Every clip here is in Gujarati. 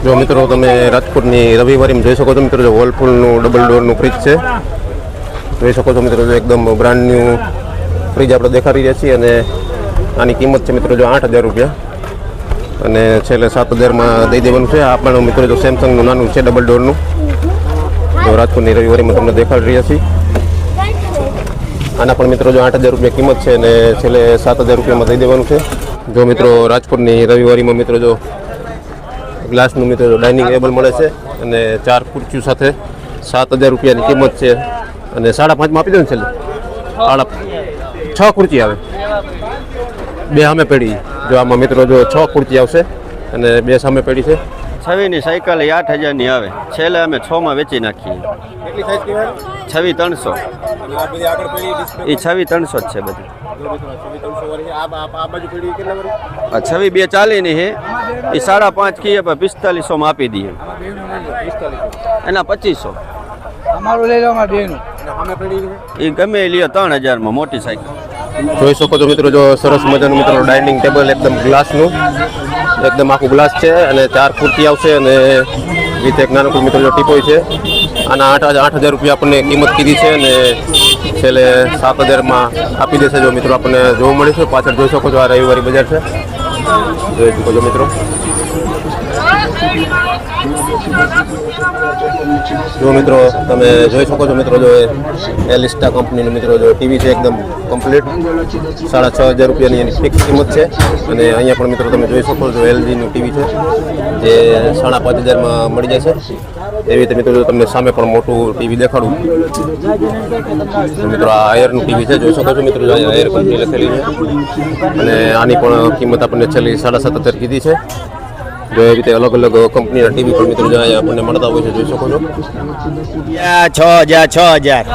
જો મિત્રો તમે રાજકોટની રવિવારીમાં જોઈ શકો છો મિત્રો, જો વર્લપૂલનું ડબલ ડોરનું ફ્રીજ છે, જોઈ શકો છો મિત્રો. જો એકદમ બ્રાન્ડ ન્યૂ ફ્રીજ આપણે દેખાડી રહ્યા છીએ અને આની કિંમત છે મિત્રો જો 8,000 રૂપિયા અને છેલ્લે 7,000માં દઈ દેવાનું છે. આ પણ મિત્રો જો સેમસંગનું નાનું છે ડબલ ડોરનું, જો રાજકોટની રવિવારીમાં તમને દેખાડી રહ્યા છીએ. આના પણ મિત્રો જો 8,000 રૂપિયા કિંમત છે અને છેલ્લે 7,000 રૂપિયામાં દઈ દેવાનું છે. જો મિત્રો રાજકોટની રવિવારીમાં મિત્રો જો ગ્લાસનું મિત્રો ડાઇનિંગ ટેબલ મળે છે અને 4 ખુરશીઓ સાથે 7,000 રૂપિયાની કિંમત છે અને 5.5માં આપી દો ને છેલ્લે. 6 ખુરશી આવે, 2 સામે પેઢી. જો આમાં મિત્રો જો 6 ખુરશી આવશે અને 2 સામે પેઢી છે. 6ની સાયકલ 8,000ની આવે, છેલ્લે અમે 6માં વેચી નાખીએ. કેટલી સાઈઝ કહેવાય? 6,300. આ બધી આગળ પેઢી એ 6,300 જ છે બધી. આ બાજુ પેઢી કેટલા વાળી? આ 6,240ની છે, એ 5.5 કીએ પણ 4500માં આપી દઈએ. એના 2500. અમારું લઈ લો, અમારે બેનું એ ગમે એ લ્યો 3,000માં મોટી સાયકલ. જોઈ શકો છો મિત્રો, જો સરસ મજાનું મિત્રો ડાઇનિંગ ટેબલ એકદમ ગ્લાસનું, એકદમ આખું ગ્લાસ છે અને 4 ખુરશી આવશે અને વિથ એક નાનકડું મિત્રો જો ટીપોય છે. આના 8,000 રૂપિયા આપણને કિંમત કીધી છે અને છેલ્લે 7,000માં આપી દેશે. જો મિત્રો આપણને જોવા મળે છે, પાછળ જોઈ શકો છો આ રવિવારી બજાર છે, જોઈ શકો છો મિત્રો. જો મિત્રો તમે જોઈ શકો છો મિત્રો, જો એલિસ્ટા કંપનીનું મિત્રો જો ટીવી છે એકદમ કમ્પ્લીટ, 6,500 રૂપિયાની એની ફિક્સ કિંમત છે અને અહીંયા પણ મિત્રો તમે જોઈ શકો છો એલજીનું ટીવી છે જે 5,500માં મળી જશે. એવી રીતે મિત્રો તમને સામે પણ મોટું ટીવી દેખાડું મિત્રો. આ આયરનું ટીવી છે, જોઈ શકો છો મિત્રો, આયર કંપની લખેલી છે અને આની પણ કિંમત આપણને છેલ્લી 7,500 કીધી છે. જો એ રીતે અલગ અલગ કંપનીના ટીવી પણ મિત્રો અહીંયા આપણને મળતા હોય છે, જોઈ શકો છો. 6,000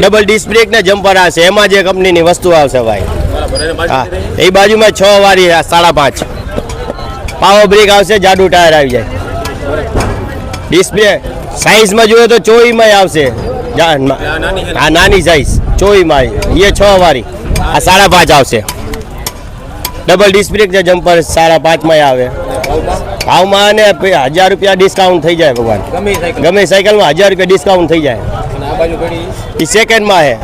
ડબલ ડિસ્ક બ્રેક ને જમ્પર આવશે, એમાં જે કંપનીની વસ્તુ આવશે ભાઈ. હા, એ બાજુમાં 6 વાળી 5.5 પાવર બ્રેક આવશે, જાડુ ટાયર આવી જાય. ડિસ્પ્લે સાઈઝમાં જોઈએ તો 24માં આવશે, હા નાની સાઈઝ 24માં, એ 6 વાળી આ 5.5 આવશે. ડબલ ડિસ્ક બ્રેક છે જમ્પર 5.5માં આવે. ભાવમાં ને 1,000 રૂપિયા ડિસ્કાઉન્ટ થઈ જાય ભગવાન, ગમે સાયકલમાં 1,000 રૂપિયા ડિસ્કાઉન્ટ થઈ જાય. એ સેકન્ડમાં છે,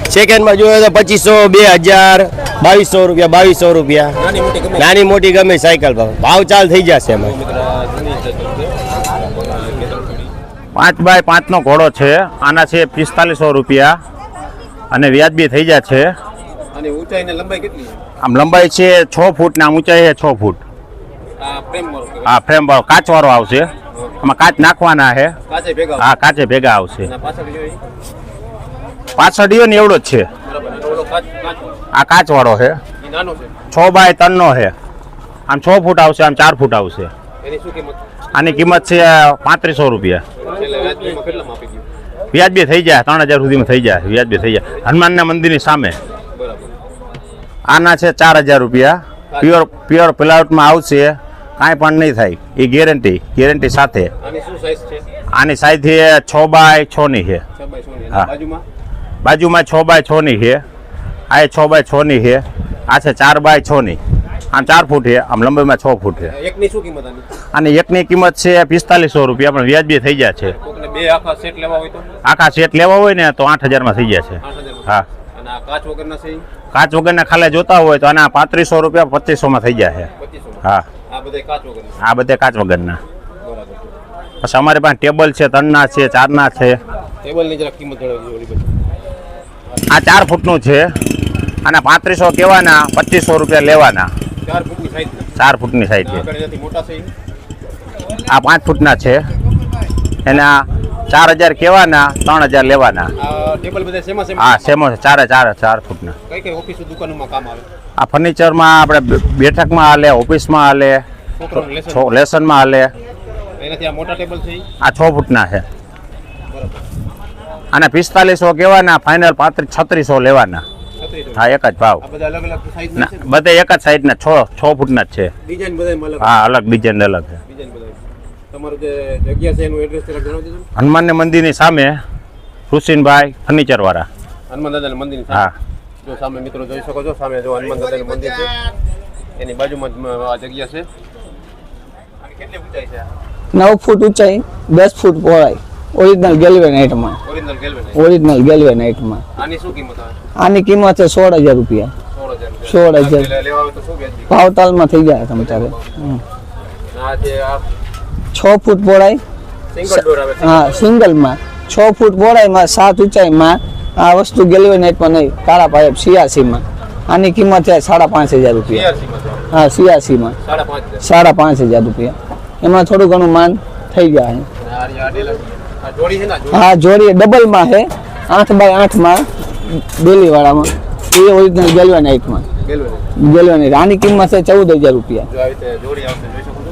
સેકન્ડમાં જોઈએ તો 2,500, 2,000, 2,200 રૂપિયા, 2,200 રૂપિયા, નાની મોટી ગમે સાયકલ ભાવ ચાલ થઈ જશે એમાં. 5x5નો ઘોડો છે, આના છે 4,500 રૂપિયા અને વ્યાજબી થઈ જાય છે. અને ઊંચાઈ ને લંબાઈ કેટલી? આમ લંબાઈ છે 6 ફૂટ ને આમ ઊંચાઈ છે 6 ફૂટ. હા, ફ્રેમ વાળો કાચ વાળો આવશે, આમાં કાચ નાખવાના છે. હા, કાચે ભેગા આવશે. પાછળ ડિયો ને એવડો જ છે, આ કાચ વાળો છે, 6x3નો છે. આમ 6 ફૂટ આવશે, આમ 4 ફૂટ આવશે. આની કિંમત છે 3,500 રૂપિયા. વ્યાજબી થઈ જાય, 3,000 સુધીમાં થઈ જાય, વ્યાજબી થઈ જાય. હનુમાનના મંદિરની સામે. આના છે 4,000 રૂપિયા, પ્યોર પ્લાઉટમાં આવશે, કાંઈ પણ નહીં થાય, એ ગેરંટી સાથે. આની સાઈઝ 6x6ની છે. હા, બાજુમાં 6x6ની છે, આ 6x6ની છે, આ છે 4x6ની. આમ 4 ફૂટ છે, આમ લંબાઈમાં 6 ફૂટ છે. અને એકની કિંમત છે 4,500 રૂપિયા, પણ વ્યાજબી થઈ જાય છે. આખા સેટ લેવા હોય ને તો 8,000માં થઈ જાય છે. હા, કાચ વગરના ખાલી જોતા હોય તો આના 3,500 રૂપિયા 2,500માં થઈ જાય. હા, આ બધે કાચ વગરના. પછી અમારી પાસે ટેબલ છે, 3ના છે, 4ના છે. આ 4 ફૂટનું છે, આના 3,500 કહેવાના, 2,500 રૂપિયા લેવાના. 4 ફૂટની સાઈઝ છે. આ 5 ફૂટના છે, એના 4,000 કહેવાના, 3,000 લેવાના. હા, સેમો છે, 4 ફૂટના. આ ફર્નિચરમાં આપણે બેઠકમાં હાલે, ઓફિસમાં હાલે, લેસનમાં હાલે. આ 6 ફૂટના છે, આના 4,500 કહેવાના, ફાઇનલ 3500 લેવાના. હા, એક જ ભાવ. બધા એક જ સાઈડના 6 ફૂટના જ છે. હા, અલગ ડિઝાઇન અલગ છે. હનુમાન મંદિરની સામે હુસેનભાઈ ફર્નિચર વાળા. હનુમાન દાદાના મંદિર. હા, જો સામે મિત્રો જોઈ શકો છો, સામે જો હનુમાન દાદાનું મંદિર છે, એની બાજુમાં આ જગ્યા છે. કેટલી ઊંચાઈ છે 9 ફૂટ ઊંચાઈ 10 ફૂટ પહોળાઈ ઓરિજિનલ ગેલ્વેનાઇટમાં. ઓરિજિનલ ગેલ્વેનાઇટ. ઓરિજિનલ ગેલ્વેનાઇટમાં. આની શું કિંમત આવે? આની કિંમત છે 16,000 રૂપિયા. 16,000 લેવા આવે તો શું વ્યાજબી? ભાવતાલમાં થઈ જાય તમ તારે. આ જે આ 6 ફૂટ પહોળાઈ. સિંગલ ડોર આવે છે. હા સિંગલમાં 6 ફૂટ પહોળાઈમાં 7 ઊંચાઈમાં આ વસ્તુ ગેલ્વેનાઇટમાં નહીં કાળા પાઇપ 86માં. આની કિંમત છે 5,500 રૂપિયા. 86 માં. હા 86માં 5,500. 5,500 રૂપિયા. એમાં થોડું ઘણું માન થઈ જાય. અને આ ડેલર આ જોડી છે ને જોડી. હા જોડી ડબલમાં છે 8x8માં બેલી વાળામાં એ ઓરિજિનલ ગેલ્વેનાઇટમાં. ગેલ્વેનાઇટ આની કિંમત છે 14,000 રૂપિયા. જો આવી રીતે જોડી આવશે જોઈ શકો છો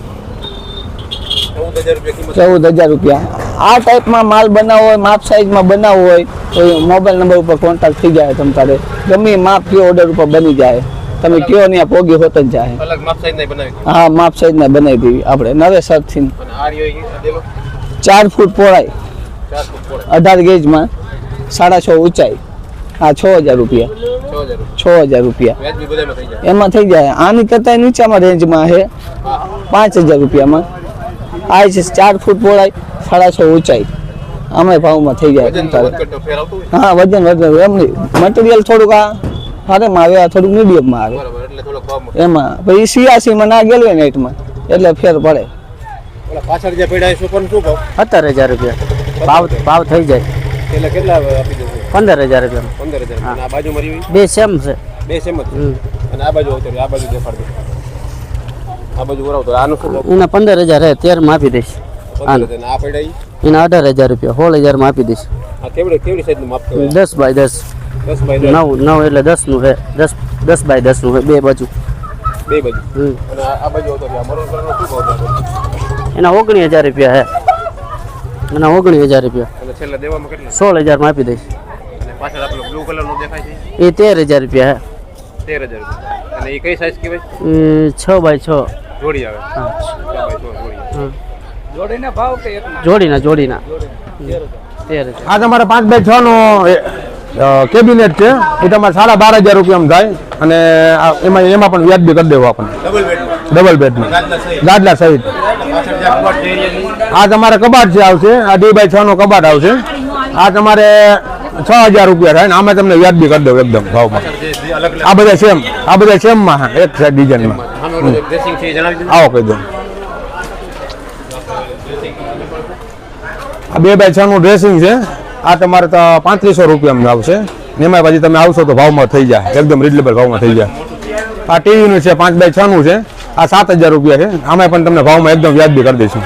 14,000 રૂપિયા કિંમત. 14,000 રૂપિયા. આ ટાઈપમાં માલ બનાવવો હોય માપ સાઈઝમાં બનાવવો હોય તો મોબાઈલ નંબર ઉપર કોન્ટેક્ટ થઈ જાય તમારે ગમે માપ કયો ઓર્ડર ઉપર બની જાય તમે કયો ને પોગી હોત જ જાય. અલગ માપ સાઈઝ નહીં બનાવી. હા માપ સાઈઝના બનાવી દેવી આપણે નવેસરથી. અને આ રહ્યો ઈ ડેલો 4 ફૂટ પહોળાઈ 4 ફૂટ પહોળાઈ 18 ગેજમાં 6.5 ઊંચાઈ. આ 6,000 રૂપિયા. 6,000 6,000 રૂપિયા. રૂપિયા વ્યાજબી બધામાં થઈ જાય. એમાં થઈ જાય. આની કરતાં નીચામાં રેન્જમાં છે 5,000 રૂપિયામાં. આ છે 4 ફૂટ પહોળાઈ 6.5 ઊંચાઈ. આમાં ભાવમાં થઈ જાય વજન તમારે. વધઘટ ફેર આવતું હોય. હા વજન એમની મટીરિયલ થોડુંક આ હારેમાં આવે આ થોડુંક મીડિયમમાં આવે બરાબર એટલે થોડોક ભાવમાં. એમાં પછી 86માં ના ગેલ્વેનાઇટમાં એટલે ફેર પડે. ઓલા પાછળ જે પડ્યા છે પણ શું ભાવ? 17,000 રૂપિયા ભાવ થઈ જાય. એટલે કેટલા આપી દેશે? 15,000 રૂપિયા. 15,000. અને આ બાજુ મરી બે સેમ છે. બે સેમ જ છે. અને આ બાજુ આવતો આ બાજુ દેખાડ દે. આ બાજુ વરાવતો આનું શું ભાવ? એના 15,000 હે 13 માં આપી દઈશ. 15,000. અને આ પડ્યા ઈ? એના 18,000 રૂપિયા 16,000 માં આપી દઈશ. આ કેવડી સાઈઝનું માપ કહેવાય? 10 બાય 10. 10 બાય 10. 9 એટલે 10 નું છે 10 બાય 10 નું છે બે બાજુ. બે બાજુ. અને આ બાજુ આવતો આ મરૂન કલરનો શું ભાવ છે? એના 19,000 રૂપિયા હે. એના 19,000 રૂપિયા. અને છેલ્લે દેવામાં કેટલા? 16,000 માં આપી દઈશ. અને પાછળ આપણો બ્લુ કલરનો દેખાય છે એ 13,000 રૂપિયા હે. 13,000 રૂપિયા. અને એ કઈ સાઈઝ કહેવાય? 6 બાય 6 જોડી આવે. 6 બાય 6 જોડી. જોડીના ભાવ કે જોડીના 13,000. આ તમારે 5x6 નો કેબિનેટ છે એ તમારે 12,500 રૂપિયામાં થાય અને એમાં પણ વ્યાજબી કરી દેવું આપણને. Double bed. ડબલ બેડ ગાદલા સહિત. ગાદલા સહિત. પાછળ જે કબાટ છે એરિયાની. આ તમારે કબાટ છે આવશે આ 2x6 નો કબાટ આવશે આ તમારે 6,000 રૂપિયા થાય ને આમાં તમને વ્યાજબી કરી દઉં એકદમ ભાવમાં. જે અલગ અલગ આ બધા સેમમાં એક સાઈડ ડિઝાઇનમાં સામે ઓલું જે ડ્રેસિંગ છે એ જણાવી દીધું. આવો કહી દઉં. આ 2x6 નું ડ્રેસિંગ છે આ તમારે તો 3500 રૂપિયામાં આવશે ને એમાં પછી તમે આવશો તો ભાવમાં થઈ જાય એકદમ રીઝનેબલ ભાવમાં થઈ જાય. આ ટીવીનું છે 5x6 નું છે આ 7,000 રૂપિયા છે આમાં પણ તમને ભાવમાં એકદમ વ્યાજબી કરી દઈશું.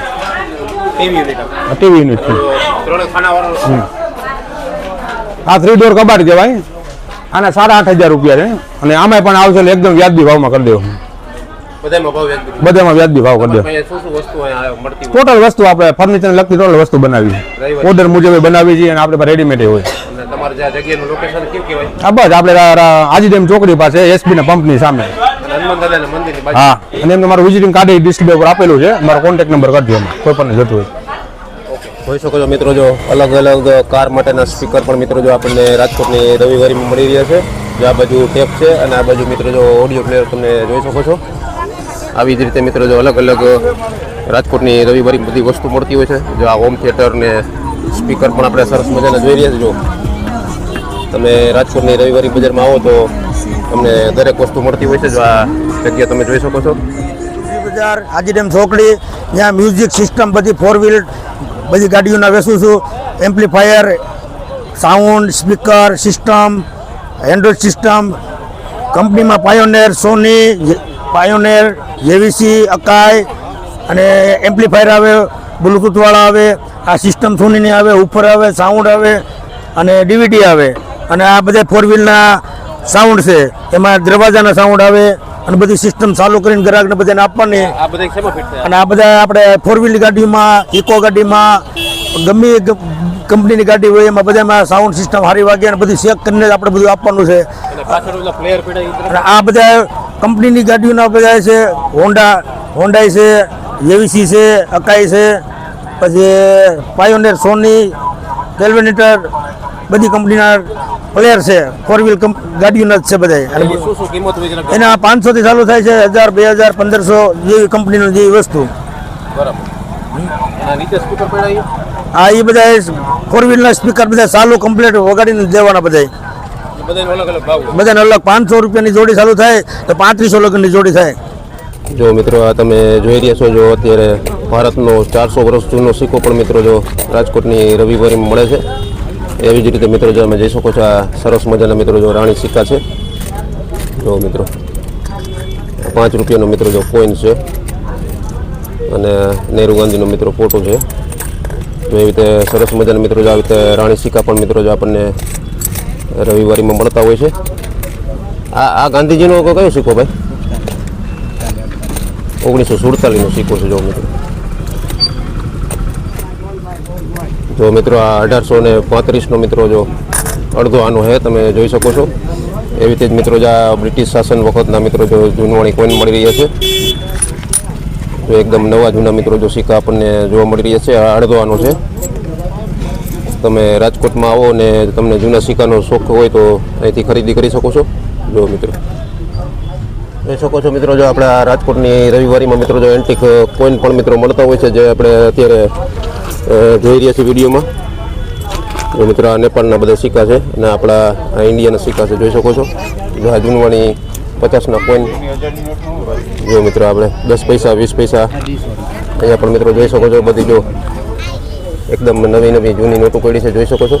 ટીવી યુનિટ આવે. આ ટીવી યુનિટ છે. ત્રણ ખાનાવાળો. આ 3 ડોર કબાટ કહેવાય આના 8,500 રૂપિયા છે અને આમાં પણ આવશે એટલે એકદમ વ્યાજબી ભાવમાં કરી દેવું. બધામાં ભાવ વ્યાજબી. બધામાં વ્યાજબી ભાવ કરી દેવું. અહીંયા શું શું વસ્તુ અહીંયા મળતી હોય? ટોટલ વસ્તુ આપણે ફર્નિચર લગતી ટોટલ વસ્તુ બનાવી છે ઓર્ડર મુજબ બનાવી છીએ અને આપણે રેડીમેડ હોય. અને તમારે જે આ જગ્યાનું લોકેશન કેવું કહેવાય? આ બસ આપણે આજીડેમ ચોકડી પાસે એસબી ના પંપની સામે. અને હનુમાન દાદાના મંદિરની બાજુ. હા અને એમને મારું વિઝિટિંગ કાર્ડ ડિસ્પ્લે ઉપર આપેલું છે મારો કોન્ટેક્ટ નંબર કરજો એમાં કોઈ પણ જતું હોય. જોઈ શકો છો મિત્રો જો અલગ અલગ કાર માટેના સ્પીકર પણ મિત્રો જો આપણને રાજકોટની રવિવારીમાં મળી રહ્યા છે. જો આ બાજુ ટેપ છે અને આ બાજુ મિત્રો જો ઓડિયો પ્લેયર તમે જોઈ શકો છો. આવી જ રીતે મિત્રો જો અલગ અલગ રાજકોટની રવિવારી બધી વસ્તુ મળતી હોય છે. જો આ હોમ થિયેટર ને સ્પીકર પણ આપણે સરસ મજાના જોઈ રહ્યા છે. જો તમે રાજકોટની રવિવારી બજારમાં આવો તો તમને દરેક વસ્તુ મળતી હોય છે. જો આ જગ્યા તમે જોઈ શકો છો. બજાર આજીડેમ ચોકડી ત્યાં મ્યુઝિક સિસ્ટમ બધી 4 વ્હીલ બધી ગાડીઓના વેચું છું. Amplifier sound speaker system Android system કંપનીમાં પાયોનેર સોની પાયોનેર જેવીસી અકાઈ અને એમ્પ્લીફાયર આવે બ્લૂટૂથવાળા આવે આ સિસ્ટમ સોનીની આવે ઉપર આવે સાઉન્ડ આવે અને ડીવીડી આવે અને આ બધા 4 વ્હીલના સાઉન્ડ છે એમાં દરવાજાના સાઉન્ડ આવે અને બધી સિસ્ટમ ચાલુ કરીને ગ્રાહકને બધાને આપવાની. આ બધા શેમાં ફિટ થાય? અને આ બધા આપણે 4 વ્હીલ ગાડીમાં ઇકો ગાડીમાં ગમે એ કંપનીની ગાડી હોય એમાં બધામાં સાઉન્ડ સિસ્ટમ સારી વાગે અને બધું ચેક કરીને આપણે બધું આપવાનું છે. અને પાછળ ઓલા પ્લેયર પીડા અને આ બધા કંપનીની ગાડીઓના બધા છે હોન્ડાઈ છે જેવીસી છે અકાઈ છે પછી પાયોનેર સોની કેલ્વેનેટર બધી કંપનીના પ્લેયર છે 4 વ્હીલ ગાડીઓના જ છે બધા. અને શું શું કિંમત હોય છે? એના 500 થી ચાલુ થાય છે 1000 2000 1500 જેવી કંપનીની જેવી વસ્તુ. બરાબર નીચે સ્પીકર પડ્યા આ એ બધા 4-wheelના સ્પીકર બધા ચાલુ કમ્પ્લીટ વગાડીને દેવાના બધા બધાનો અલગ અલગ ભાવ બધાને અલગ 500 રૂપિયાની જોડી ચાલુ થાય તો 3500 લગનની જોડી થાય. જો મિત્રો આ તમે જોઈ રહ્યા છો જો અત્યારે ભારતનો 400 વર્ષ જૂનો સિક્કો પણ મિત્રો જો રાજકોટની રવિવારીમાં મળે છે. એવી જ રીતે મિત્રો જો તમે જોઈ શકો છો આ સરસ મજાના મિત્રો જો રાણી સિક્કા છે. જો મિત્રો 5 રૂપિયાનો મિત્રો જો કોઈન છે અને નહેરુ ગાંધીનો મિત્રો ફોટો છે. તો એવી રીતે સરસ મજાના મિત્રો જો આવી રીતે રાણી સિક્કા પણ મિત્રો જો આપણને રવિવારીમાં મળતા હોય છે. આ ગાંધીજીનો કયો સિક્કો ભાઈ? 1947નો સિક્કો છે. જો મિત્રો આ 1835નો મિત્રો જો અડધો આનો છે તમે જોઈ શકો છો. એવી રીતે જ મિત્રો જો આ બ્રિટિશ શાસન વખતના મિત્રો જો જૂનવાણી કોઈન મળી રહ્યા છે. તો એકદમ નવા જૂના મિત્રો જો સિક્કા આપણને જોવા મળી રહ્યા છે. આ અડધો આનો છે. તમે રાજકોટમાં આવો ને તમને જૂના સિક્કાનો શોખ હોય તો અહીંથી ખરીદી કરી શકો છો. જો મિત્રો જોઈ શકો છો મિત્રો જો આપણા રાજકોટની રવિવારીમાં મિત્રો જો એન્ટિક કોઈન પણ મિત્રો મળતા હોય છે જે આપણે અત્યારે જોઈ રહ્યા છીએ વિડીયોમાં. જો મિત્રો આ નેપાળના બધા સિક્કા છે અને આપણા આ ઇન્ડિયાના સિક્કા છે જોઈ શકો છો. જો આ જૂનવાણી 50ના કોઈન. જો મિત્રો આપણે 10 પૈસા 20 પૈસા અહીંયા પણ મિત્રો જોઈ શકો છો. બધી જો એકદમ નવી જૂની નોટો પડી છે જોઈ શકો છો.